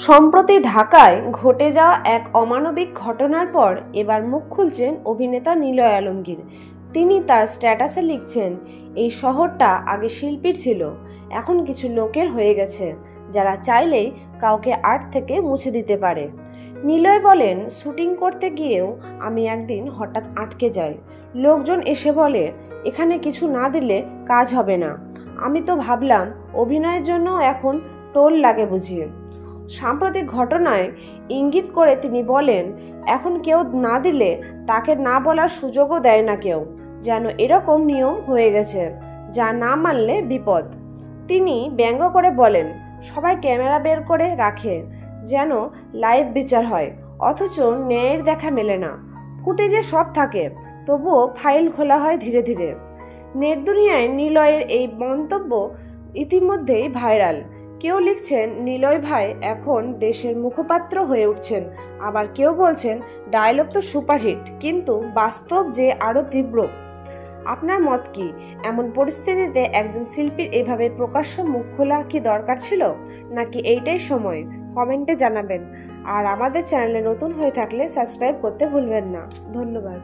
সম্প্রতি ঢাকায় ঘটে যাওয়া এক অমানবিক ঘটনার পর এবার মুখ খুলছেন অভিনেতা নিলয় আলমগীর। তিনি তার স্ট্যাটাসে লিখছেন, এই শহরটা আগে শিল্পীর ছিল, এখন কিছু লোকের হয়ে গেছে যারা চাইলেই কাউকে আর্ট থেকে মুছে দিতে পারে। নিলয় বলেন, শুটিং করতে গিয়েও আমি একদিন হঠাৎ আটকে যাই। লোকজন এসে বলে এখানে কিছু না দিলে কাজ হবে না। আমি তো ভাবলাম অভিনয়ের জন্য এখন টোল লাগে বুঝিয়ে। সাম্প্রতিক ঘটনায় ইঙ্গিত করে তিনি বলেন, এখন কেউ না দিলে তাকে না বলার সুযোগও দেয় না কেউ, যেন এরকম নিয়ম হয়ে গেছে, যা না মানলে বিপদ। তিনি ব্যঙ্গ করে বলেন, সবাই ক্যামেরা বের করে রাখে যেন লাইভ বিচার হয়, অথচ ন্যায়ের দেখা মেলে না। ফুটেজে সব থাকে, তবুও ফাইল খোলা হয় ধীরে ধীরে। নেট দুনিয়ায় নিলয়ের এই মন্তব্য ইতিমধ্যেই ভাইরাল। কেউ লিখছেন, নিলয় ভাই এখন দেশের মুখপাত্র হয়ে উঠছেন, আবার কেউ বলছেন ডায়লগ তো সুপারহিট, কিন্তু বাস্তব যে আরও তীব্র। আপনার মত কি? এমন পরিস্থিতিতে একজন শিল্পীর এভাবে প্রকাশ্য মুখ খোলা কি দরকার ছিল, নাকি এইটাই সময়? কমেন্টে জানাবেন। আর আমাদের চ্যানেলে নতুন হয়ে থাকলে সাবস্ক্রাইব করতে ভুলবেন না। ধন্যবাদ।